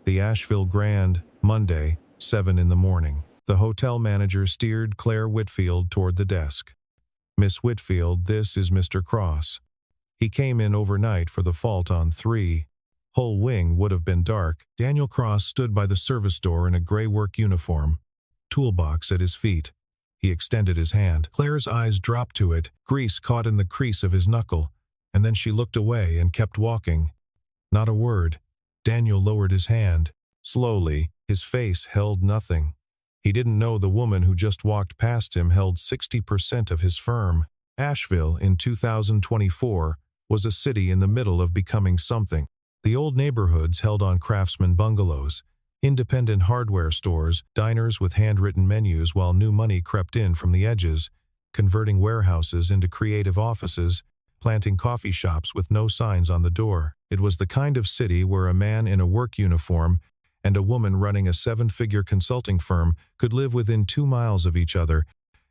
The Asheville Grand, Monday, 7 in the morning. The hotel manager steered Claire Whitfield toward the desk. "Miss Whitfield, this is Mr. Cross. He came in overnight for the fault on 3. Whole wing would have been dark." Daniel Cross stood by the service door in a gray work uniform, toolbox at his feet. He extended his hand. Claire's eyes dropped to it, grease caught in the crease of his knuckle, and then she looked away and kept walking. Not a word. Daniel lowered his hand. Slowly, his face held nothing. He didn't know the woman who just walked past him held 60% of his firm. Asheville, in 2024, was a city in the middle of becoming something. The old neighborhoods held on craftsman bungalows, independent hardware stores, diners with handwritten menus, while new money crept in from the edges, converting warehouses into creative offices, planting coffee shops with no signs on the door. It was the kind of city where a man in a work uniform and a woman running a 7-figure consulting firm could live within 2 miles of each other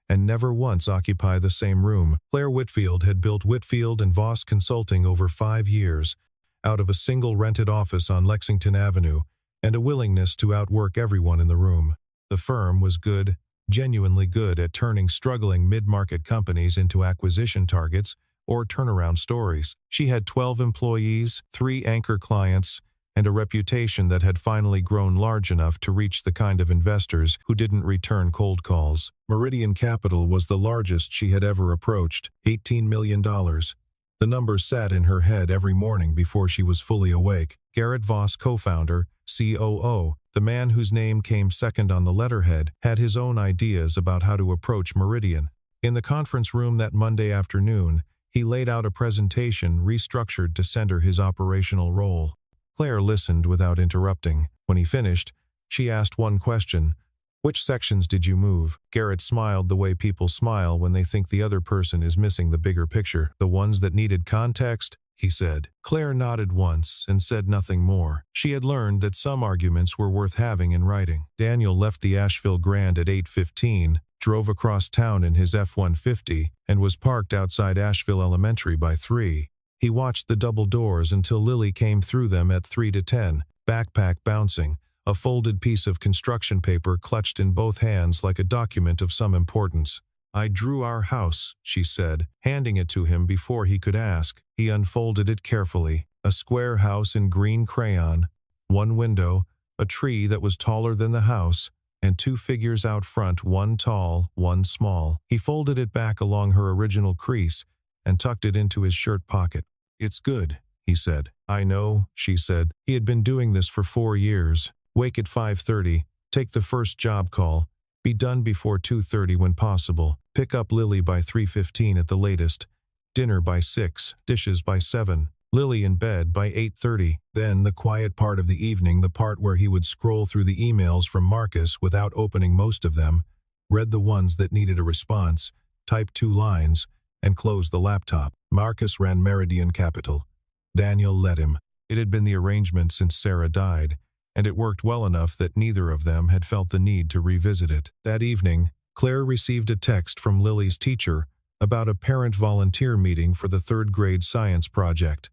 and never once occupy the same room. Claire Whitfield had built Whitfield and Voss Consulting over 5 years, out of a single rented office on Lexington Avenue, and a willingness to outwork everyone in the room. The firm was good, genuinely good at turning struggling mid-market companies into acquisition targets or turnaround stories. She had 12 employees, 3 anchor clients, and a reputation that had finally grown large enough to reach the kind of investors who didn't return cold calls. Meridian Capital was the largest she had ever approached, $18 million. The number sat in her head every morning before she was fully awake. Garrett Voss, co-founder, COO, the man whose name came second on the letterhead, had his own ideas about how to approach Meridian. In the conference room that Monday afternoon, he laid out a presentation restructured to center his operational role. Claire listened without interrupting. When he finished, she asked one question: "Which sections did you move?" Garrett smiled the way people smile when they think the other person is missing the bigger picture. "The ones that needed context," he said. Claire nodded once and said nothing more. She had learned that some arguments were worth having in writing. Daniel left the Asheville Grand at 8:15, drove across town in his F-150, and was parked outside Asheville Elementary by 3. He watched the double doors until Lily came through them at 3 to 10, backpack bouncing, a folded piece of construction paper clutched in both hands like a document of some importance. "I drew our house," she said, handing it to him before he could ask. He unfolded it carefully. A square house in green crayon, 1 window, a tree that was taller than the house, and 2 figures out front, 1 tall, 1 small. He folded it back along her original crease and tucked it into his shirt pocket. "It's good," he said. "I know," she said. He had been doing this for 4 years. Wake at 5:30, take the first job call, be done before 2:30 when possible, pick up Lily by 3:15 at the latest, dinner by 6, dishes by 7, Lily in bed by 8:30. Then the quiet part of the evening, the part where he would scroll through the emails from Marcus without opening most of them, read the ones that needed a response, typed 2 lines, and closed the laptop. Marcus ran Meridian Capital. Daniel let him. It had been the arrangement since Sarah died, and it worked well enough that neither of them had felt the need to revisit it. That evening, Claire received a text from Lily's teacher about a parent volunteer meeting for the 3rd grade science project.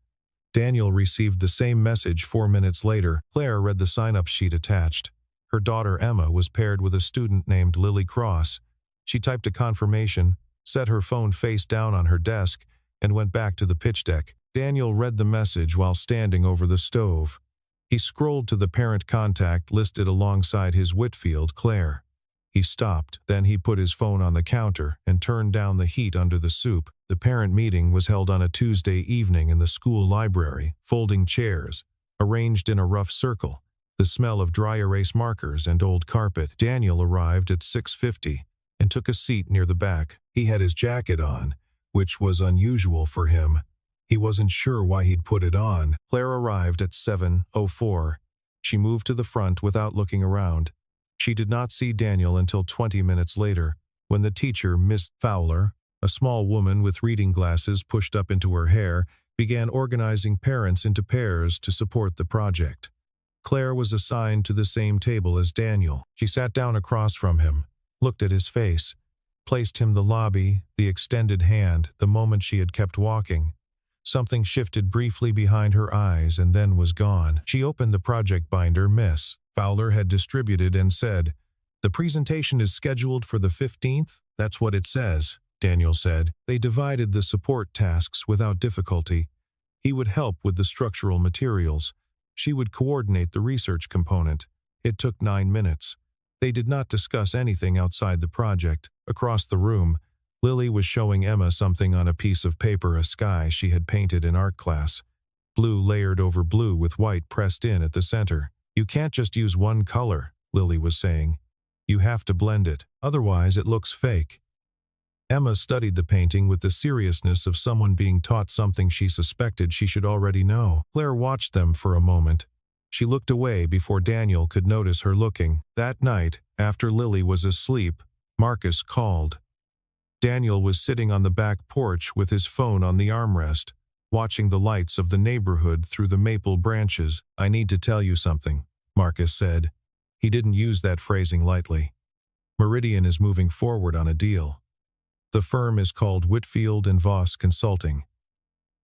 Daniel received the same message 4 minutes later. Claire read the sign-up sheet attached. Her daughter Emma was paired with a student named Lily Cross. She typed a confirmation, set her phone face down on her desk, and went back to the pitch deck. Daniel read the message while standing over the stove. He scrolled to the parent contact listed alongside his Whitfield, Claire. He stopped, then he put his phone on the counter and turned down the heat under the soup. The parent meeting was held on a Tuesday evening in the school library, folding chairs, arranged in a rough circle, the smell of dry erase markers and old carpet. Daniel arrived at 6:50 and took a seat near the back. He had his jacket on, which was unusual for him. He wasn't sure why he'd put it on. Claire arrived at 7:04. She moved to the front without looking around. She did not see Daniel until 20 minutes later, when the teacher, Miss Fowler, a small woman with reading glasses pushed up into her hair, began organizing parents into pairs to support the project. Claire was assigned to the same table as Daniel. She sat down across from him, looked at his face, placed him the lobby, the extended hand, the moment she had kept walking. Something shifted briefly behind her eyes and then was gone. She opened the project binder Miss Fowler had distributed and said, "The presentation is scheduled for the 15th? That's what it says," Daniel said. They divided the support tasks without difficulty. He would help with the structural materials. She would coordinate the research component. It took 9 minutes. They did not discuss anything outside the project. Across the room, Lily was showing Emma something on a piece of paper, a sky she had painted in art class. Blue layered over blue with white pressed in at the center. "You can't just use one color," Lily was saying. "You have to blend it, otherwise it looks fake." Emma studied the painting with the seriousness of someone being taught something she suspected she should already know. Claire watched them for a moment. She looked away before Daniel could notice her looking. That night, after Lily was asleep, Marcus called. Daniel was sitting on the back porch with his phone on the armrest, watching the lights of the neighborhood through the maple branches. "I need to tell you something," Marcus said. He didn't use that phrasing lightly. "Meridian is moving forward on a deal. The firm is called Whitfield and Voss Consulting.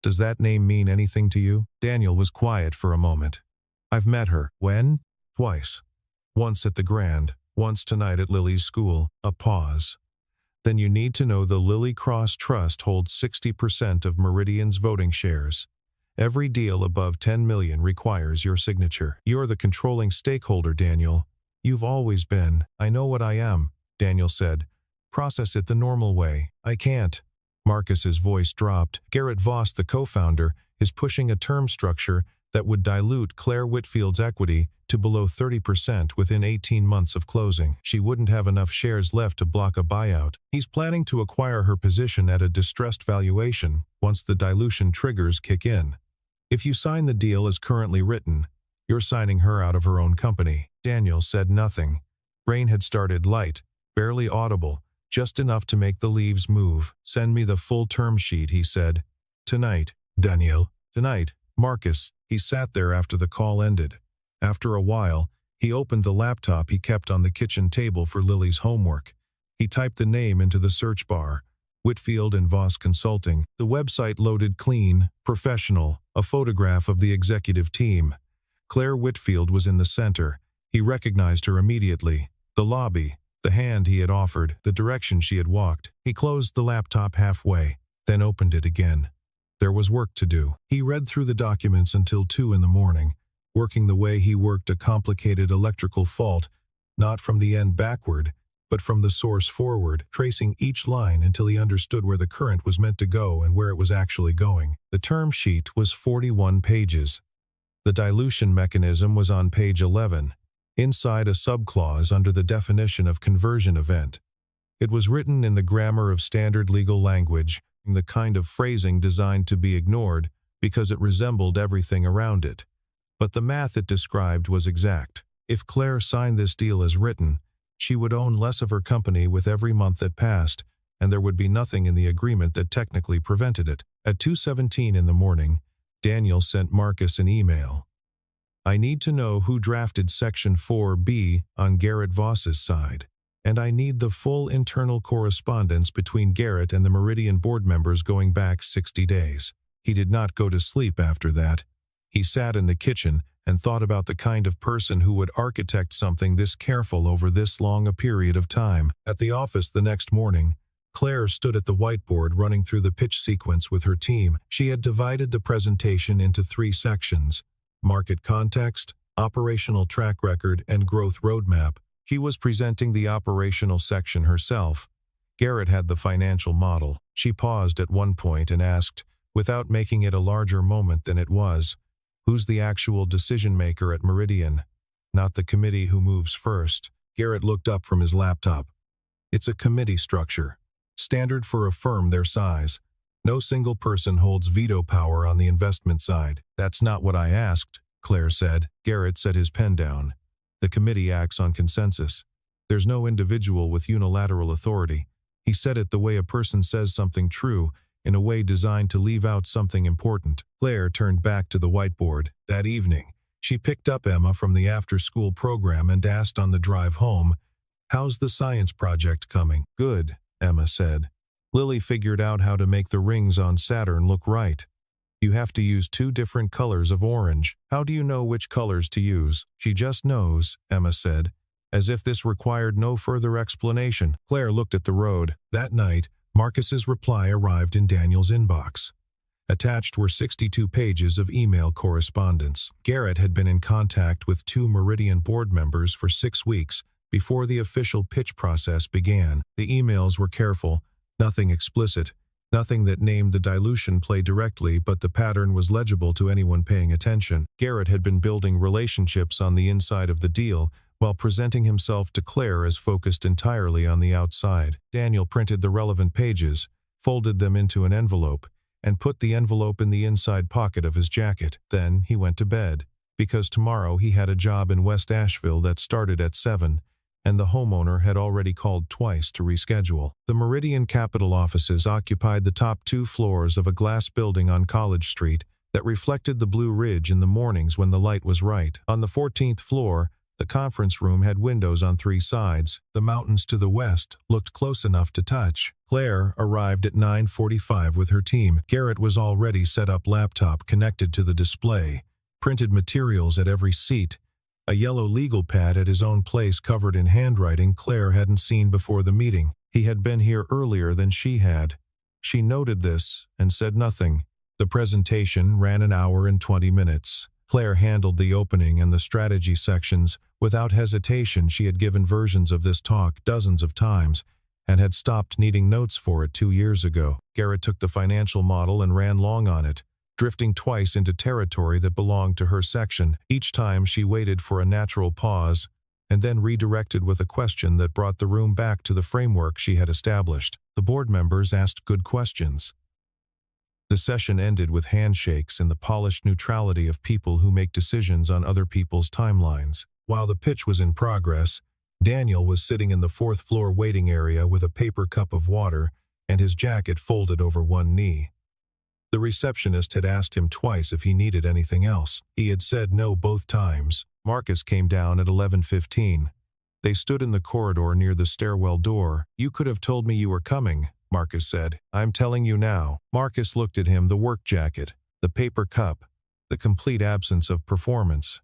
Does that name mean anything to you?" Daniel was quiet for a moment. "I've met her." "When?" "Twice. Once at the Grand, once tonight at Lily's school." A pause. "Then you need to know the Lily Cross Trust holds 60% of Meridian's voting shares. Every deal above 10 million requires your signature. You're the controlling stakeholder, Daniel. You've always been." "I know what I am," Daniel said. "Process it the normal way." "I can't." Marcus's voice dropped. "Garrett Voss, the co-founder, is pushing a term structure that would dilute Claire Whitfield's equity to below 30% within 18 months of closing. She wouldn't have enough shares left to block a buyout. He's planning to acquire her position at a distressed valuation once the dilution triggers kick in. If you sign the deal as currently written, you're signing her out of her own company." Daniel said nothing. Rain had started light, barely audible, just enough to make the leaves move. "Send me the full term sheet," he said. "Tonight, Daniel." "Tonight, Marcus." He sat there after the call ended. After a while, he opened the laptop he kept on the kitchen table for Lily's homework. He typed the name into the search bar, Whitfield and Voss Consulting. The website loaded clean, professional, a photograph of the executive team. Claire Whitfield was in the center. He recognized her immediately. The lobby, the hand he had offered, the direction she had walked. He closed the laptop halfway, then opened it again. There was work to do. He read through the documents until 2 in the morning, working the way he worked a complicated electrical fault, not from the end backward, but from the source forward, tracing each line until he understood where the current was meant to go and where it was actually going. The term sheet was 41 pages. The dilution mechanism was on page 11, inside a subclause under the definition of conversion event. It was written in the grammar of standard legal language, the kind of phrasing designed to be ignored because it resembled everything around it. But the math it described was exact. If Claire signed this deal as written, she would own less of her company with every month that passed, and there would be nothing in the agreement that technically prevented it. At 2:17 in the morning, Daniel sent Marcus an email. "I need to know who drafted Section 4B on Garrett Voss's side. And I need the full internal correspondence between Garrett and the Meridian board members going back 60 days. He did not go to sleep after that. He sat in the kitchen and thought about the kind of person who would architect something this careful over this long a period of time. At the office the next morning, Claire stood at the whiteboard running through the pitch sequence with her team. She had divided the presentation into 3 sections: market context, operational track record, and growth roadmap. She was presenting the operational section herself. Garrett had the financial model. She paused at one point and asked, without making it a larger moment than it was, "Who's the actual decision-maker at Meridian?" "Not the committee who moves first." Garrett looked up from his laptop. "It's a committee structure, standard for a firm their size. No single person holds veto power on the investment side." "That's not what I asked," Claire said. Garrett set his pen down. "The committee acts on consensus. There's no individual with unilateral authority." He said it the way a person says something true, in a way designed to leave out something important. Claire turned back to the whiteboard. That evening, she picked up Emma from the after-school program and asked on the drive home, "How's the science project coming?" "Good," Emma said. "Lily figured out how to make the rings on Saturn look right. You have to use 2 different colors of orange. How do you know which colors to use? She just knows, Emma said, as if this required no further explanation. Claire looked at the road. That night, Marcus's reply arrived in Daniel's inbox. Attached were 62 pages of email correspondence. Garrett had been in contact with 2 Meridian board members for 6 weeks before the official pitch process began. The emails were careful, nothing explicit, nothing that named the dilution play directly, but the pattern was legible to anyone paying attention. Garrett had been building relationships on the inside of the deal, while presenting himself to Claire as focused entirely on the outside. Daniel printed the relevant pages, folded them into an envelope, and put the envelope in the inside pocket of his jacket. Then he went to bed, because tomorrow he had a job in West Asheville that started at 7, and the homeowner had already called twice to reschedule. The Meridian Capital offices occupied the top 2 floors of a glass building on College Street that reflected the Blue Ridge in the mornings when the light was right. On the 14th floor, the conference room had windows on 3 sides. The mountains to the west looked close enough to touch. Claire arrived at 9:45 with her team. Garrett was already set up, laptop connected to the display, printed materials at every seat, a yellow legal pad at his own place covered in handwriting Claire hadn't seen before the meeting. He had been here earlier than she had. She noted this and said nothing. The presentation ran an hour and 20 minutes. Claire handled the opening and the strategy sections. Without hesitation, she had given versions of this talk dozens of times and had stopped needing notes for it 2 years ago. Garrett took the financial model and ran long on it, drifting twice into territory that belonged to her section. Each time she waited for a natural pause and then redirected with a question that brought the room back to the framework she had established. The board members asked good questions. The session ended with handshakes and the polished neutrality of people who make decisions on other people's timelines. While the pitch was in progress, Daniel was sitting in the 4th floor waiting area with a paper cup of water and his jacket folded over one knee. The receptionist had asked him twice if he needed anything else. He had said no both times. Marcus came down at 11:15. They stood in the corridor near the stairwell door. "You could have told me you were coming," Marcus said. "I'm telling you now." Marcus looked at him, the work jacket, the paper cup, the complete absence of performance.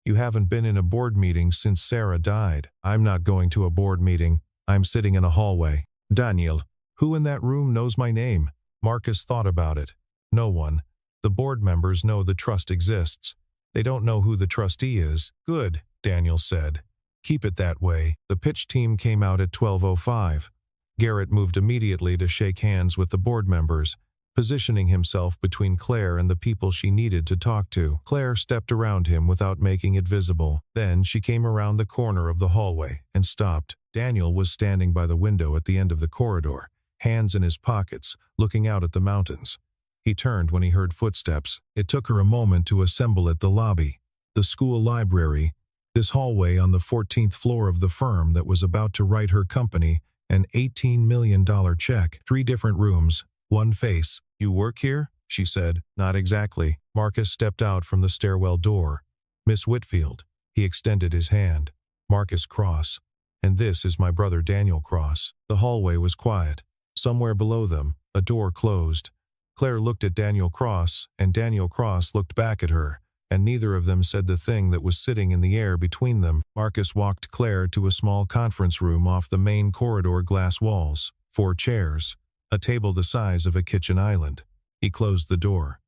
"You haven't been in a board meeting since Sarah died." "I'm not going to a board meeting. I'm sitting in a hallway." "Daniel, who in that room knows my name?" Marcus thought about it. No one. The board members know the trust exists. They don't know who the trustee is. "Good," Daniel said. "Keep it that way." The pitch team came out at 12:05. Garrett moved immediately to shake hands with the board members, positioning himself between Claire and the people she needed to talk to. Claire stepped around him without making it visible. Then she came around the corner of the hallway and stopped. Daniel was standing by the window at the end of the corridor, hands in his pockets, looking out at the mountains. He turned when he heard footsteps. It took her a moment to assemble at the lobby, the school library, this hallway on the 14th floor of the firm that was about to write her company an $18 million check. 3 different rooms, one face. "You work here?" she said. "Not exactly." Marcus stepped out from the stairwell door. "Miss Whitfield." He extended his hand. "Marcus Cross. And this is my brother Daniel Cross." The hallway was quiet. Somewhere below them, a door closed. Claire looked at Daniel Cross, and Daniel Cross looked back at her, and neither of them said the thing that was sitting in the air between them. Marcus walked Claire to a small conference room off the main corridor, glass walls, 4 chairs, a table the size of a kitchen island. He closed the door.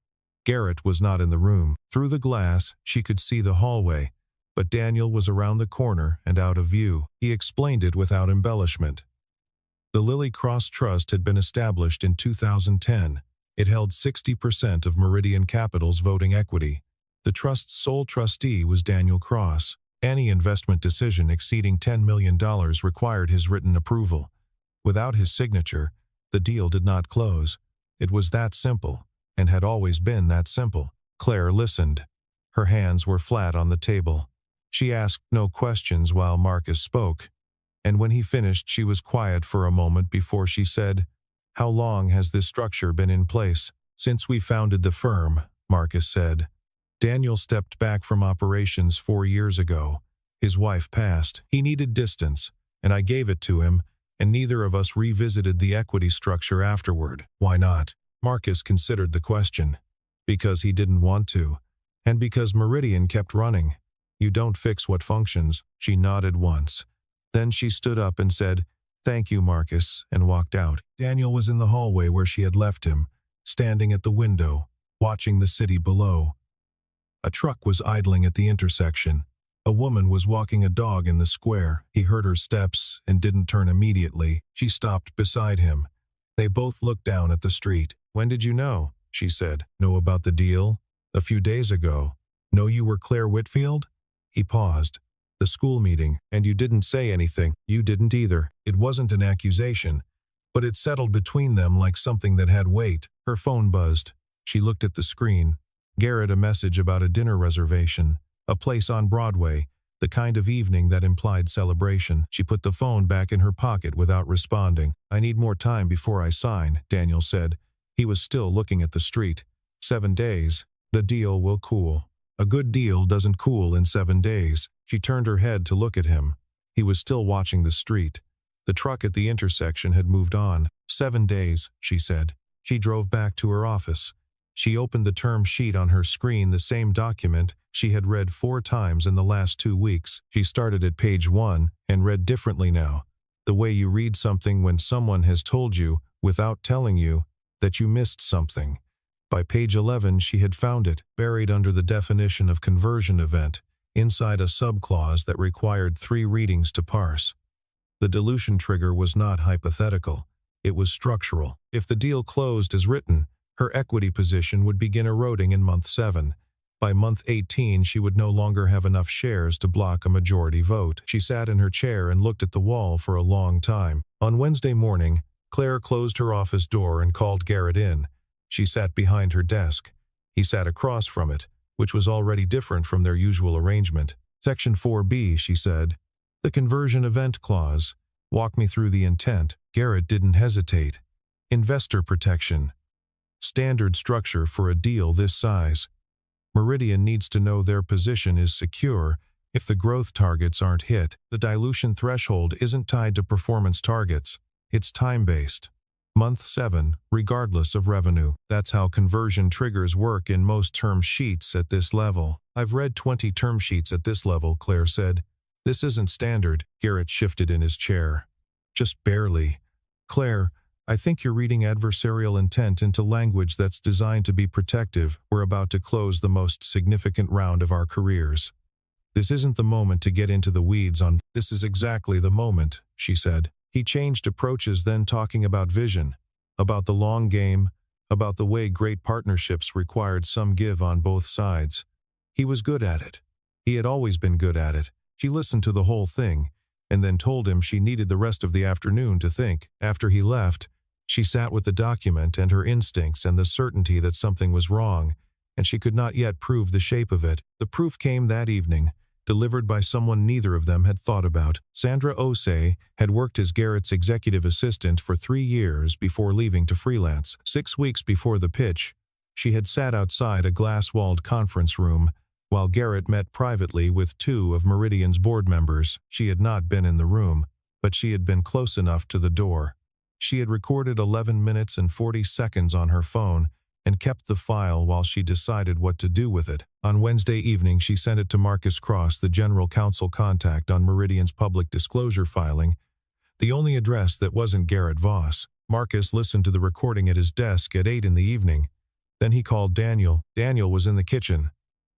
Garrett was not in the room. Through the glass, she could see the hallway, but Daniel was around the corner and out of view. He explained it without embellishment. The Lily Cross Trust had been established in 2010. It held 60% of Meridian Capital's voting equity. The trust's sole trustee was Daniel Cross. Any investment decision exceeding $10 million required his written approval. Without his signature, the deal did not close. It was that simple, and had always been that simple. Claire listened. Her hands were flat on the table. She asked no questions while Marcus spoke, and when he finished she was quiet for a moment before she said, "How long has this structure been in place?" "Since we founded the firm," Marcus said. "Daniel stepped back from operations 4 years ago. His wife passed. He needed distance, and I gave it to him, and neither of us revisited the equity structure afterward." "Why not?" Marcus considered the question. because he didn't want to, and because Meridian kept running. You don't fix what functions. She nodded once. Then she stood up and said, "Thank you, Marcus," and walked out. Daniel was in the hallway where she had left him, standing at the window, watching the city below. A truck was idling at the intersection. A woman was walking a dog in the square. He heard her steps and didn't turn immediately. She stopped beside him. They both looked down at the street. "When did you know?" she said. "Know about the deal? A few days ago. Know you were Claire Whitfield?" He paused. "The school meeting, and you didn't say anything." "You didn't either." It wasn't an accusation, but it settled between them like something that had weight. Her phone buzzed. She looked at the screen. Garrett, a message about a dinner reservation, a place on Broadway, the kind of evening that implied celebration. She put the phone back in her pocket without responding. "I need more time before I sign," Daniel said. He was still looking at the street. 7 days. The deal will cool. A good deal doesn't cool in 7 days. She turned her head to look at him. He was still watching the street. The truck at the intersection had moved on. 7 days, she said. She drove back to her office. She opened the term sheet on her screen, the same document she had read 4 times in the last 2 weeks. She started at page 1 and read differently now. The way you read something when someone has told you, without telling you, that you missed something. By page 11 she had found it, buried under the definition of conversion event, inside a subclause that required 3 readings to parse. The dilution trigger was not hypothetical. It was structural. If the deal closed as written, her equity position would begin eroding in month 7. By month 18 she would no longer have enough shares to block a majority vote. She sat in her chair and looked at the wall for a long time. On Wednesday morning, Claire closed her office door and called Garrett in. She sat behind her desk. He sat across from it, which was already different from their usual arrangement. "Section 4B, she said. "The conversion event clause. Walk me through the intent." Garrett didn't hesitate. "Investor protection. Standard structure for a deal this size. Meridian needs to know their position is secure if the growth targets aren't hit. The dilution threshold isn't tied to performance targets. It's time-based. Month 7, regardless of revenue. That's how conversion triggers work in most term sheets at this level." "I've read 20 term sheets at this level," Claire said. "This isn't standard." Garrett shifted in his chair. "Just barely. Claire, I think you're reading adversarial intent into language that's designed to be protective. We're about to close the most significant round of our careers. This isn't the moment to get into the weeds on." "This is exactly the moment," she said. He changed approaches, then talking about vision, about the long game, about the way great partnerships required some give on both sides. He was good at it. He had always been good at it. She listened to the whole thing, and then told him she needed the rest of the afternoon to think. After he left, she sat with the document and her instincts and the certainty that something was wrong, and she could not yet prove the shape of it. The proof came that evening, delivered by someone neither of them had thought about. Sandra Osei had worked as Garrett's executive assistant for 3 years before leaving to freelance. 6 weeks before the pitch, she had sat outside a glass-walled conference room while Garrett met privately with 2 of Meridian's board members. She had not been in the room, but she had been close enough to the door. She had recorded 11 minutes and 40 seconds on her phone and kept the file while she decided what to do with it. On Wednesday evening, she sent it to Marcus Cross, the general counsel contact on Meridian's public disclosure filing, the only address that wasn't Garrett Voss. Marcus listened to the recording at his desk at 8 in the evening. Then he called Daniel. Daniel was in the kitchen.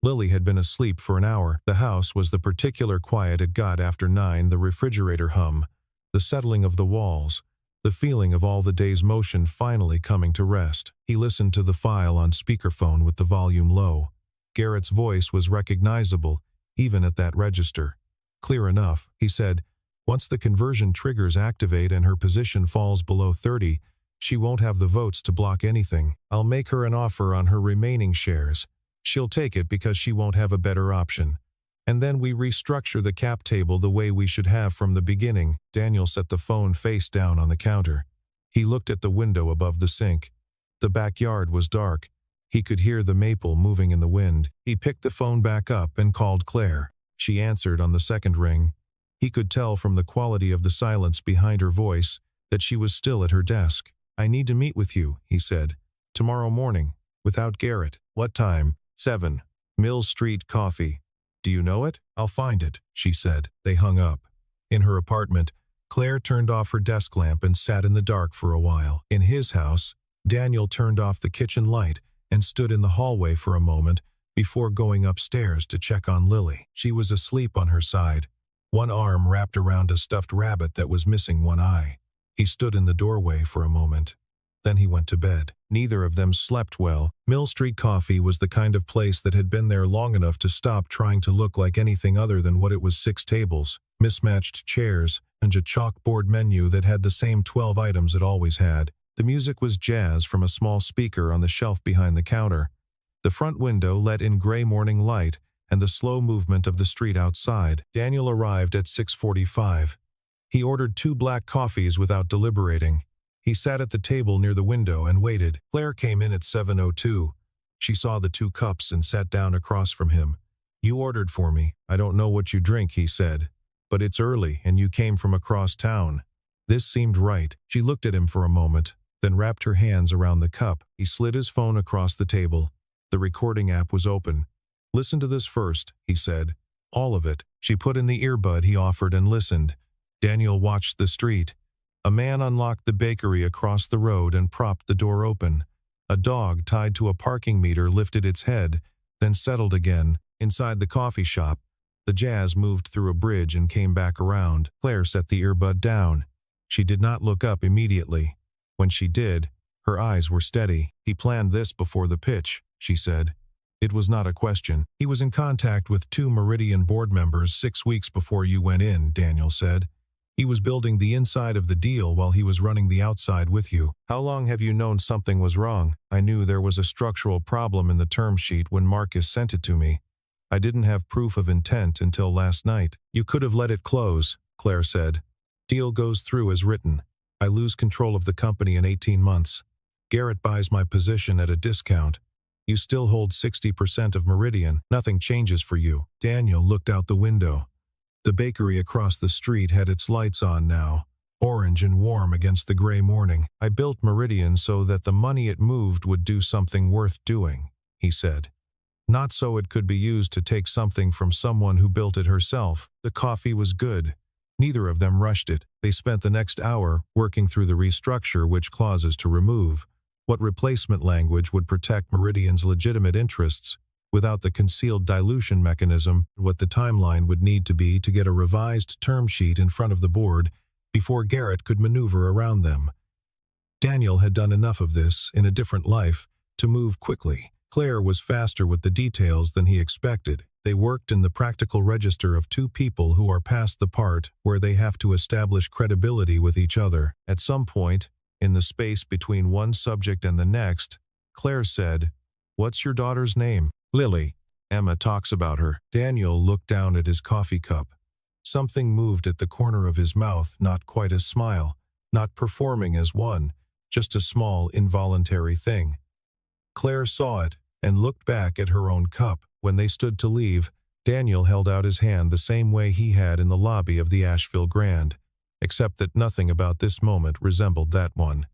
Lily had been asleep for an hour. The house was the particular quiet it got after 9, the refrigerator hum, the settling of the walls, the feeling of all the day's motion finally coming to rest. He listened to the file on speakerphone with the volume low. Garrett's voice was recognizable, even at that register. "Clear enough," he said. "Once the conversion triggers activate and her position falls below 30, she won't have the votes to block anything. I'll make her an offer on her remaining shares. She'll take it because she won't have a better option. And then we restructure the cap table the way we should have from the beginning." Daniel set the phone face down on the counter. He looked at the window above the sink. The backyard was dark. He could hear the maple moving in the wind. He picked the phone back up and called Claire. She answered on the second ring. He could tell from the quality of the silence behind her voice that she was still at her desk. "I need to meet with you," he said. "Tomorrow morning." Without Garrett. What time? 7. Mill Street Coffee. Do you know it? I'll find it, she said. They hung up. In her apartment, Claire turned off her desk lamp and sat in the dark for a while. In his house, Daniel turned off the kitchen light and stood in the hallway for a moment before going upstairs to check on Lily. She was asleep on her side, one arm wrapped around a stuffed rabbit that was missing one eye. He stood in the doorway for a moment. Then he went to bed. Neither of them slept well. Mill Street Coffee was the kind of place that had been there long enough to stop trying to look like anything other than what it was: 6 tables, mismatched chairs, and a chalkboard menu that had the same 12 items it always had. The music was jazz from a small speaker on the shelf behind the counter. The front window let in gray morning light and the slow movement of the street outside. Daniel arrived at 6:45. He ordered 2 black coffees without deliberating. He sat at the table near the window and waited. Claire came in at 7:02. She saw the 2 cups and sat down across from him. You ordered for me. I don't know what you drink, he said. But it's early and you came from across town. This seemed right. She looked at him for a moment, then wrapped her hands around the cup. He slid his phone across the table. The recording app was open. Listen to this first, he said. All of it. She put in the earbud he offered and listened. Daniel watched the street. A man unlocked the bakery across the road and propped the door open. A dog tied to a parking meter lifted its head, then settled again. Inside the coffee shop, the jazz moved through a bridge and came back around. Claire set the earbud down. She did not look up immediately. When she did, her eyes were steady. He planned this before the pitch, she said. It was not a question. He was in contact with 2 Meridian board members 6 weeks before you went in, Daniel said. He was building the inside of the deal while he was running the outside with you. How long have you known something was wrong? I knew there was a structural problem in the term sheet when Marcus sent it to me. I didn't have proof of intent until last night. You could have let it close, Claire said. Deal goes through as written. I lose control of the company in 18 months. Garrett buys my position at a discount. You still hold 60% of Meridian. Nothing changes for you. Daniel looked out the window. The bakery across the street had its lights on now, orange and warm against the gray morning. I built Meridian so that the money it moved would do something worth doing, he said. Not so it could be used to take something from someone who built it herself. The coffee was good. Neither of them rushed it. They spent the next hour working through the restructure, which clauses to remove, what replacement language would protect Meridian's legitimate interests, without the concealed dilution mechanism, what the timeline would need to be to get a revised term sheet in front of the board before Garrett could maneuver around them. Daniel had done enough of this in a different life to move quickly. Claire was faster with the details than he expected. They worked in the practical register of 2 people who are past the part where they have to establish credibility with each other. At some point, in the space between one subject and the next, Claire said, "What's your daughter's name?" "Lily. Emma talks about her." Daniel looked down at his coffee cup. Something moved at the corner of his mouth, not quite a smile, not performing as one, just a small, involuntary thing. Claire saw it and looked back at her own cup. When they stood to leave, Daniel held out his hand the same way he had in the lobby of the Asheville Grand, except that nothing about this moment resembled that one.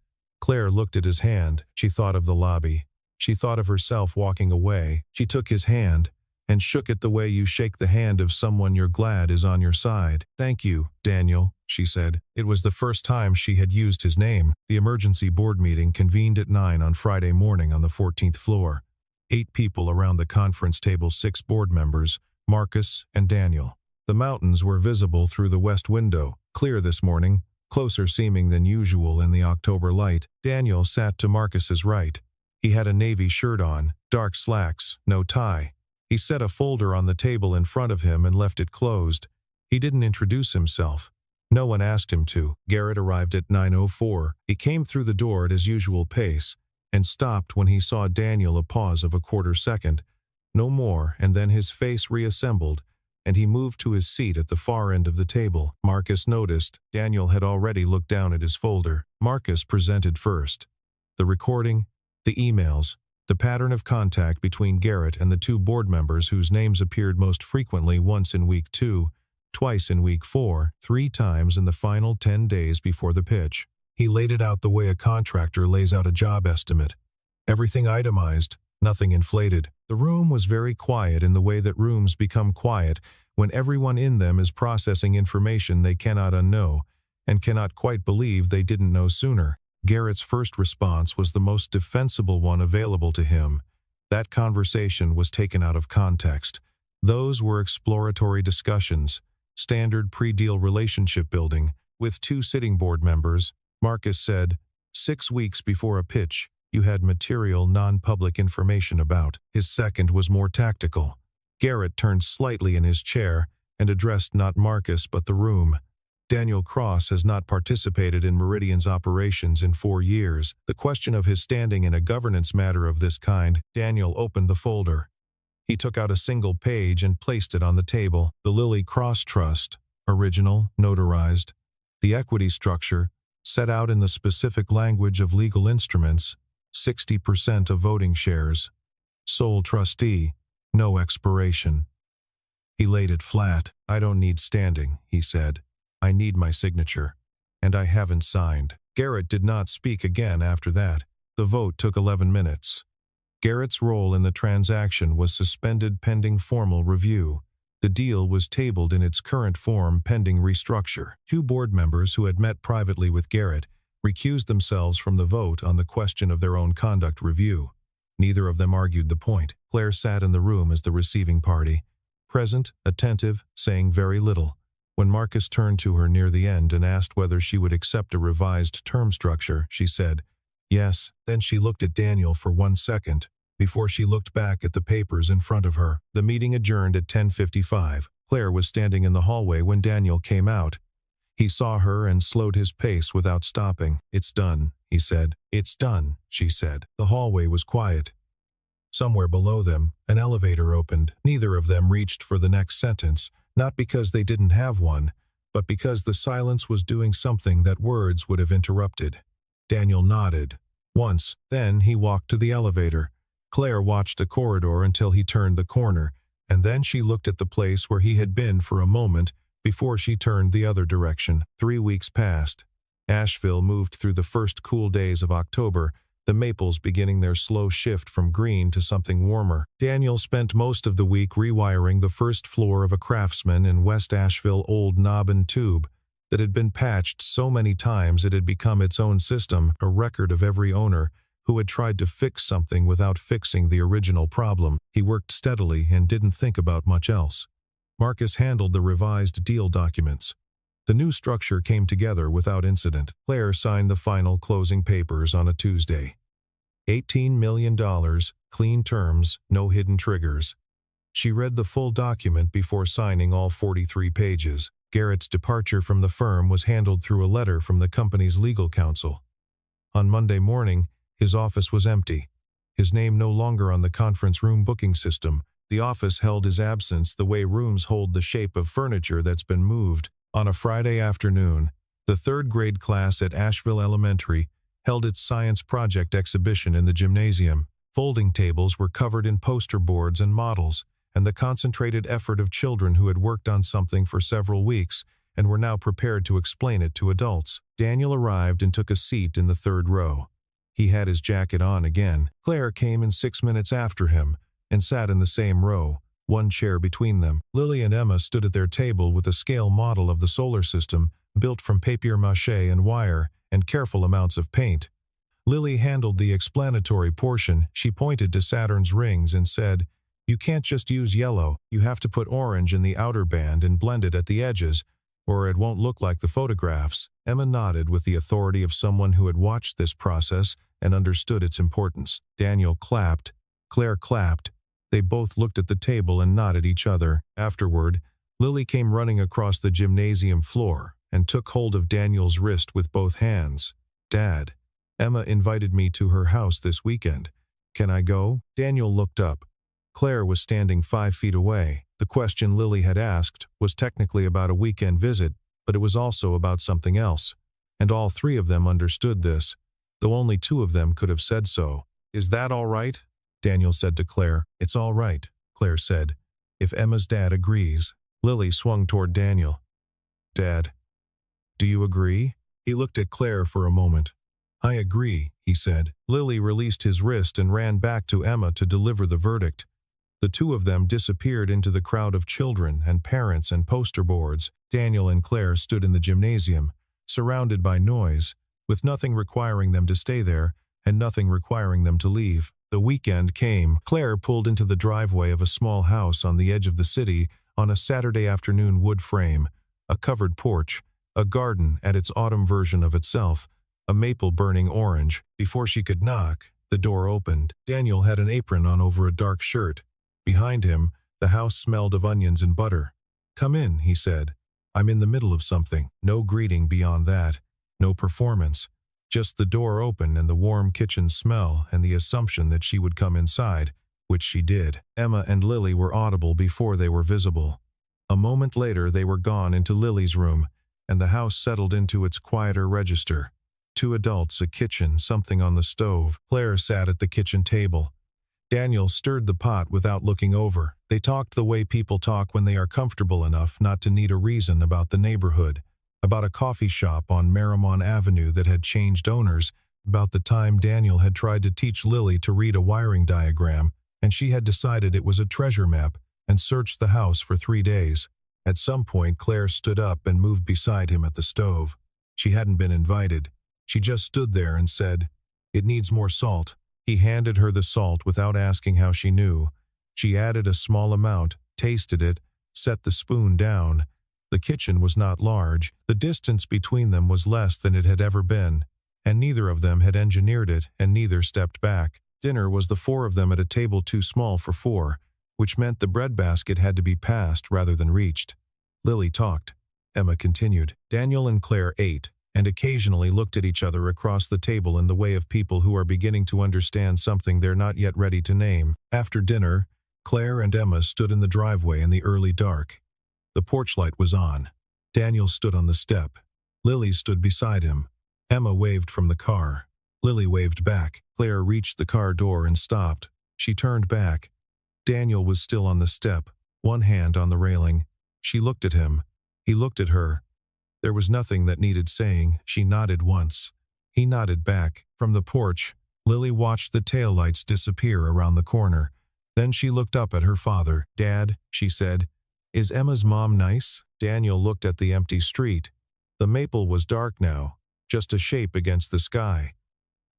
Claire looked at his hand. She thought of the lobby. She thought of herself walking away. She took his hand and shook it the way you shake the hand of someone you're glad is on your side. "Thank you, Daniel," she said. It was the first time she had used his name. The emergency board meeting convened at 9 on Friday morning on the 14th floor. 8 people around the conference table, 6 board members, Marcus and Daniel. The mountains were visible through the west window, clear this morning, closer seeming than usual in the October light. Daniel sat to Marcus's right. He had a navy shirt on, dark slacks, no tie. He set a folder on the table in front of him and left it closed. He didn't introduce himself. No one asked him to. Garrett arrived at 9:04. He came through the door at his usual pace and stopped when he saw Daniel, a pause of a quarter second. No more, and then his face reassembled, and he moved to his seat at the far end of the table. Marcus noticed. Daniel had already looked down at his folder. Marcus presented first. The recording, the emails, the pattern of contact between Garrett and the 2 board members whose names appeared most frequently, once in week 2, twice in week 4, 3 times in the final 10 days before the pitch. He laid it out the way a contractor lays out a job estimate. Everything itemized, nothing inflated. The room was very quiet in the way that rooms become quiet when everyone in them is processing information they cannot unknow, and cannot quite believe they didn't know sooner. Garrett's first response was the most defensible one available to him. That conversation was taken out of context. Those were exploratory discussions, standard pre-deal relationship building, with two sitting board members. Marcus said, 6 weeks before a pitch, you had material non-public information about. His second was more tactical. Garrett turned slightly in his chair and addressed not Marcus but the room. Daniel Cross has not participated in Meridian's operations in 4 years. The question of his standing in a governance matter of this kind. Daniel opened the folder. He took out a single page and placed it on the table. The Lilly Cross Trust, original, notarized. The equity structure, set out in the specific language of legal instruments, 60% of voting shares. Sole trustee, no expiration. He laid it flat. I don't need standing, he said. I need my signature. And I haven't signed. Garrett did not speak again after that. The vote took 11 minutes. Garrett's role in the transaction was suspended pending formal review. The deal was tabled in its current form pending restructure. 2 board members who had met privately with Garrett recused themselves from the vote on the question of their own conduct review. Neither of them argued the point. Claire sat in the room as the receiving party, present, attentive, saying very little. When Marcus turned to her near the end and asked whether she would accept a revised term structure, she said, yes. Then she looked at Daniel for 1 second, before she looked back at the papers in front of her. The meeting adjourned at 10:55. Claire was standing in the hallway when Daniel came out. He saw her and slowed his pace without stopping. It's done, he said. It's done, she said. The hallway was quiet. Somewhere below them, an elevator opened. Neither of them reached for the next sentence, not because they didn't have one, but because the silence was doing something that words would have interrupted. Daniel nodded. Once, then he walked to the elevator. Claire watched the corridor until he turned the corner, and then she looked at the place where he had been for a moment before she turned the other direction. 3 weeks passed. Asheville moved through the first cool days of October, the maples beginning their slow shift from green to something warmer. Daniel spent most of the week rewiring the first floor of a Craftsman in West Asheville old knob and tube that had been patched so many times it had become its own system, a record of every owner who had tried to fix something without fixing the original problem. He worked steadily and didn't think about much else. Marcus handled the revised deal documents. The new structure came together without incident. Claire signed the final closing papers on a Tuesday. $18 million, clean terms, no hidden triggers. She read the full document before signing all 43 pages. Garrett's departure from the firm was handled through a letter from the company's legal counsel. On Monday morning, his office was empty. His name no longer on the conference room booking system. The office held his absence the way rooms hold the shape of furniture that's been moved. On a Friday afternoon, the 3rd grade class at Asheville Elementary held its science project exhibition in the gymnasium. Folding tables were covered in poster boards and models, and the concentrated effort of children who had worked on something for several weeks and were now prepared to explain it to adults. Daniel arrived and took a seat in the 3rd row. He had his jacket on again. Claire came in 6 minutes after him and sat in the same row, 1 chair between them. Lily and Emma stood at their table with a scale model of the solar system built from papier-mâché and wire and careful amounts of paint. Lily handled the explanatory portion. She pointed to Saturn's rings and said, "You can't just use yellow. You have to put orange in the outer band and blend it at the edges, or it won't look like the photographs." Emma nodded with the authority of someone who had watched this process and understood its importance. Daniel clapped. Claire clapped. They both looked at the table and nodded each other. Afterward, Lily came running across the gymnasium floor and took hold of Daniel's wrist with both hands. "Dad, Emma invited me to her house this weekend. Can I go?" Daniel looked up. Claire was standing 5 feet away. The question Lily had asked was technically about a weekend visit, but it was also about something else. And all 3 of them understood this, though only 2 of them could have said so. "Is that all right?" Daniel said to Claire. "It's all right," Claire said, "if Emma's dad agrees." Lily swung toward Daniel. "Dad, do you agree?" He looked at Claire for a moment. "I agree," he said. Lily released his wrist and ran back to Emma to deliver the verdict. The two of them disappeared into the crowd of children and parents and poster boards. Daniel and Claire stood in the gymnasium, surrounded by noise, with nothing requiring them to stay there and nothing requiring them to leave. The weekend came. Claire pulled into the driveway of a small house on the edge of the city on a Saturday afternoon. Wood frame, a covered porch, a garden at its autumn version of itself, a maple burning orange. Before she could knock, the door opened. Daniel had an apron on over a dark shirt. Behind him, the house smelled of onions and butter. "Come in," he said. "I'm in the middle of something." No greeting beyond that, no performance. Just the door open and the warm kitchen smell and the assumption that she would come inside, which she did. Emma and Lily were audible before they were visible. A moment later they were gone into Lily's room, and the house settled into its quieter register. 2 adults, a kitchen, something on the stove. Claire sat at the kitchen table. Daniel stirred the pot without looking over. They talked the way people talk when they are comfortable enough not to need a reason, about the neighborhood, about a coffee shop on Marymount Avenue that had changed owners, about the time Daniel had tried to teach Lily to read a wiring diagram, and she had decided it was a treasure map and searched the house for 3 days. At some point, Claire stood up and moved beside him at the stove. She hadn't been invited. She just stood there and said, "It needs more salt." He handed her the salt without asking how she knew. She added a small amount, tasted it, set the spoon down. The kitchen was not large. The distance between them was less than it had ever been, and neither of them had engineered it, and neither stepped back. Dinner was the 4 of them at a table too small for 4, which meant the breadbasket had to be passed rather than reached. Lily talked. Emma continued. Daniel and Claire ate, and occasionally looked at each other across the table in the way of people who are beginning to understand something they're not yet ready to name. After dinner, Claire and Emma stood in the driveway in the early dark. The porch light was on. Daniel stood on the step. Lily stood beside him. Emma waved from the car. Lily waved back. Claire reached the car door and stopped. She turned back. Daniel was still on the step, one hand on the railing. She looked at him. He looked at her. There was nothing that needed saying. She nodded once. He nodded back. From the porch, Lily watched the taillights disappear around the corner. Then she looked up at her father. "Dad," she said, "is Emma's mom nice?" Daniel looked at the empty street. The maple was dark now, just a shape against the sky.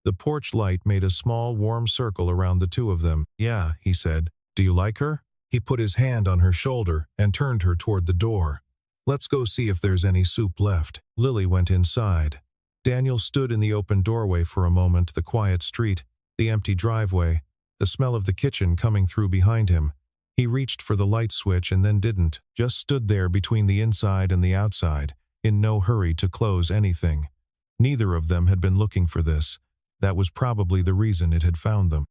The porch light made a small, warm circle around the two of them. "Yeah," he said. "Do you like her?" He put his hand on her shoulder and turned her toward the door. "Let's go see if there's any soup left." Lily went inside. Daniel stood in the open doorway for a moment, the quiet street, the empty driveway, the smell of the kitchen coming through behind him. He reached for the light switch and then didn't, just stood there between the inside and the outside, in no hurry to close anything. Neither of them had been looking for this. That was probably the reason it had found them.